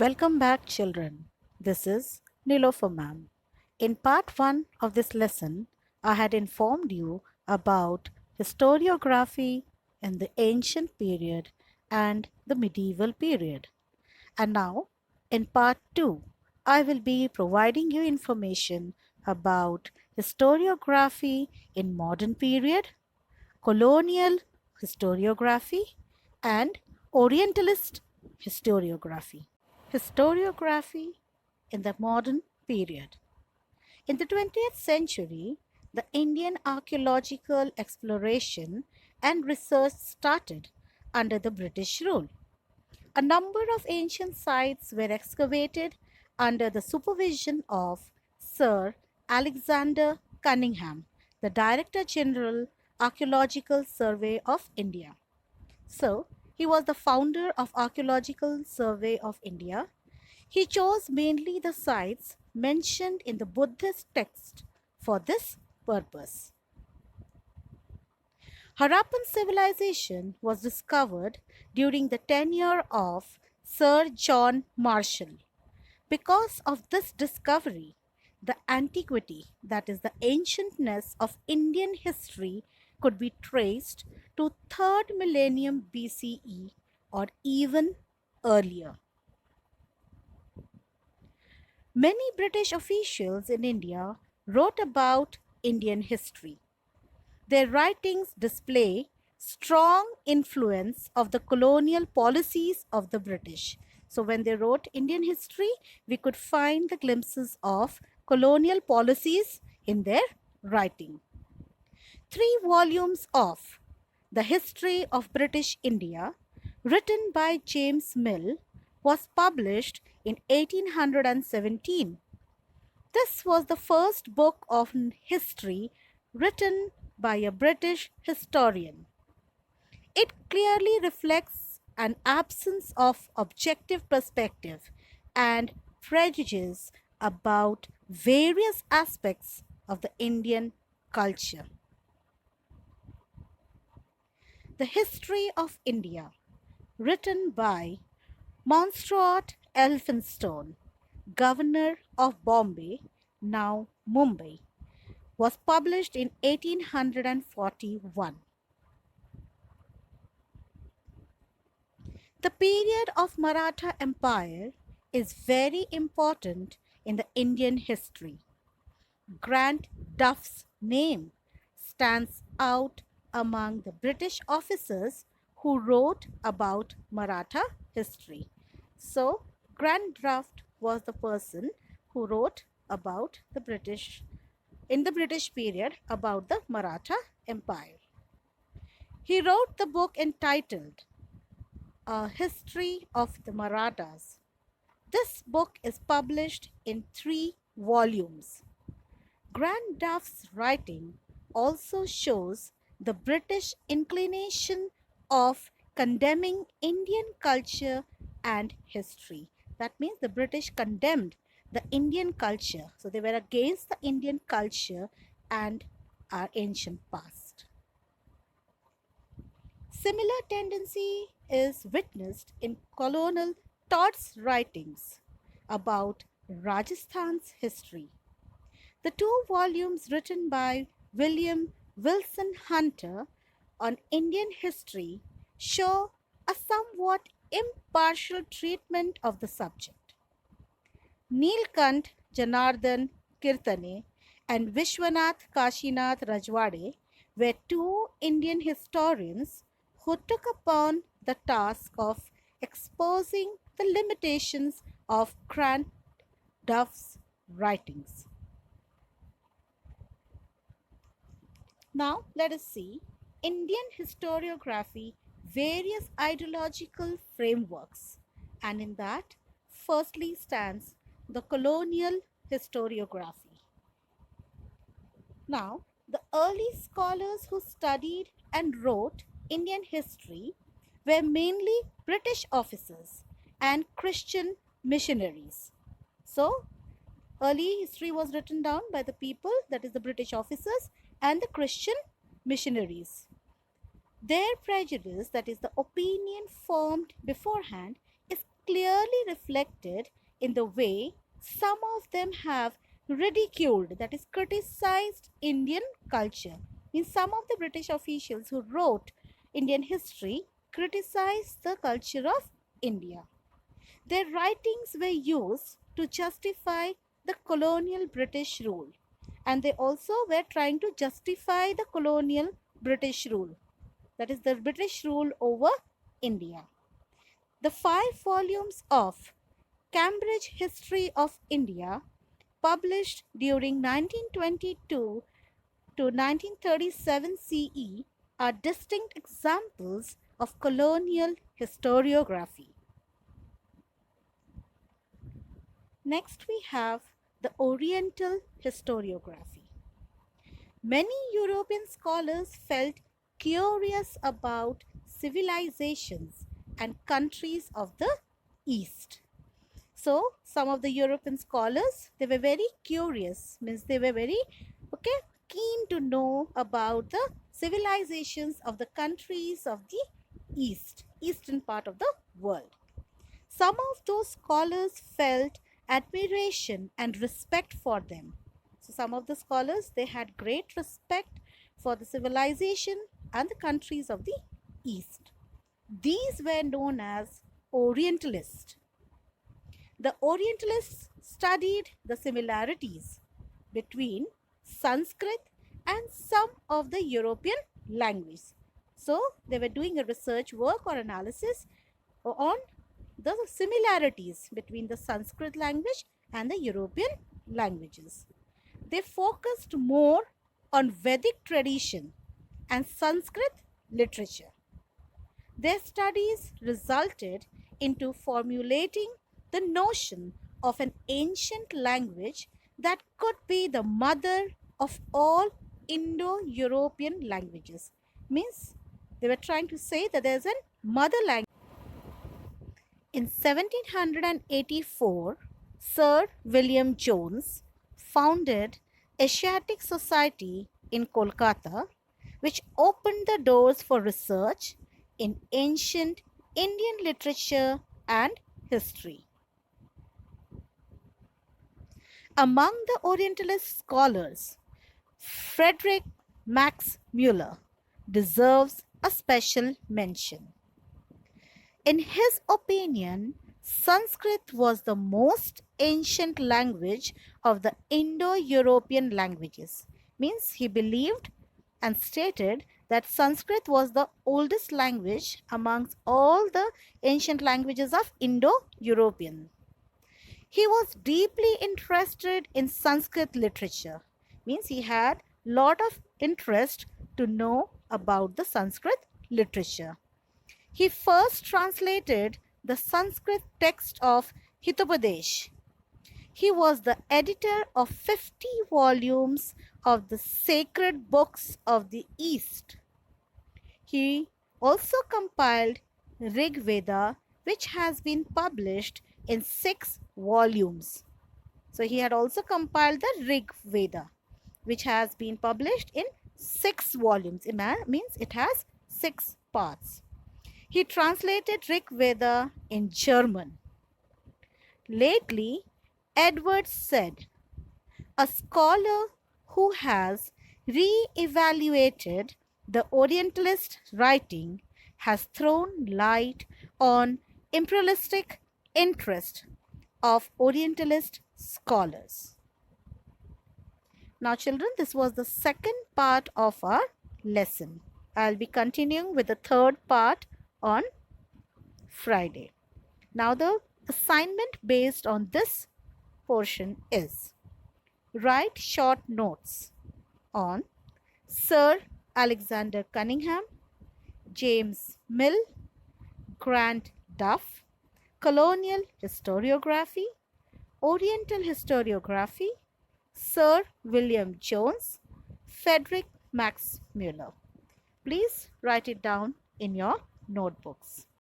Welcome back, children. This is Nilofer ma'am. In part 1 of this lesson, I had informed you about historiography in the ancient period and the medieval period. And now, in part 2, I will be providing you information about historiography in modern period, colonial historiography, and Orientalist historiography. Historiography in the modern period. In the 20th century, the Indian archaeological exploration and research started under the British rule. A number of ancient sites were excavated under the supervision of Sir Alexander Cunningham, the Director General, Archaeological Survey of India. So, he was the founder of Archaeological Survey of India. He chose mainly the sites mentioned in the Buddhist text for this purpose. Harappan civilization was discovered during the tenure of Sir John Marshall. Because of this discovery, the antiquity, that is the ancientness of Indian history, could be traced to 3rd millennium BCE or even earlier. Many British officials in India wrote about Indian history. Their writings display strong influence of the colonial policies of the British. So when they wrote Indian history, we could find the glimpses of colonial policies in their writing. 3 volumes of The History of British India, written by James Mill, was published in 1817. This was the first book of history written by a British historian. It clearly reflects an absence of objective perspective and prejudice about various aspects of the Indian culture. The History of India, written by Mountstuart Elphinstone, Governor of Bombay, now Mumbai, was published in 1841. The period of Maratha Empire is very important in the Indian history. Grant Duff's name stands out among the British officers who wrote about Maratha history. So, Grant Duff was the person who wrote about the British period about the Maratha Empire. He wrote the book entitled A History of the Marathas. This book is published in 3 volumes. Grant Duff's writing also shows the British inclination of condemning Indian culture and history. That means the British condemned the Indian culture. So they were against the Indian culture and our ancient past. Similar tendency is witnessed in Colonel Todd's writings about Rajasthan's history. The 2 volumes written by William Wilson Hunter on Indian history show a somewhat impartial treatment of the subject. Neelkant Janardhan Kirtane and Vishwanath Kashinath Rajwade were 2 Indian historians who took upon the task of exposing the limitations of Grant Duff's writings. Now let us see Indian historiography, various ideological frameworks, and in that firstly stands the colonial historiography. Now, the early scholars who studied and wrote Indian history were mainly British officers and Christian missionaries. So, early history was written down by the people, that is the British officers and the Christian missionaries. Their prejudice, that is the opinion formed beforehand, is clearly reflected in the way some of them have ridiculed, that is, criticized Indian culture. In some of the British officials who wrote Indian history criticized the culture of India. Their writings were used to justify the colonial British rule, and they also were trying to justify the colonial British rule, that is, the British rule over India. The 5 volumes of Cambridge History of India, published during 1922 to 1937 CE, are distinct examples of colonial historiography. Next, we have the Oriental historiography. Many European scholars felt curious about civilizations and countries of the East. So, some of the European scholars, they were very curious, means they were very keen to know about the civilizations of the countries of the eastern part of the world. Some of those scholars felt admiration and respect for them. So some of the scholars, they had great respect for the civilization and the countries of the East. These were known as Orientalists. The Orientalists studied the similarities between Sanskrit and some of the European languages. So they were doing a research work or analysis on the similarities between the Sanskrit language and the European languages. They focused more on Vedic tradition and Sanskrit literature. Their studies resulted into formulating the notion of an ancient language that could be the mother of all Indo-European languages. Means they were trying to say that there's a mother language. In 1784, Sir William Jones founded Asiatic Society in Kolkata, which opened the doors for research in ancient Indian literature and history. Among the Orientalist scholars, Frederick Max Muller deserves a special mention. In his opinion, Sanskrit was the most ancient language of the Indo-European languages. Means he believed and stated that Sanskrit was the oldest language amongst all the ancient languages of Indo-European. He was deeply interested in Sanskrit literature. Means he had lot of interest to know about the Sanskrit literature. He first translated the Sanskrit text of Hitopadesh. He was the editor of 50 volumes of the sacred books of the East. He also compiled Rig Veda, which has been published in 6 volumes. So he had also compiled the Rig Veda, which has been published in 6 volumes. It means it has 6 parts. He translated Rig Veda in German. Lately, Edwards said, a scholar who has re-evaluated the Orientalist writing has thrown light on imperialistic interest of Orientalist scholars. Now children, this was the second part of our lesson. I'll be continuing with the third part on Friday. Now the assignment based on this portion is write short notes on Sir Alexander Cunningham, James Mill, Grant Duff, Colonial Historiography, Oriental Historiography, Sir William Jones, Frederick Max Muller. Please write it down in your notebooks.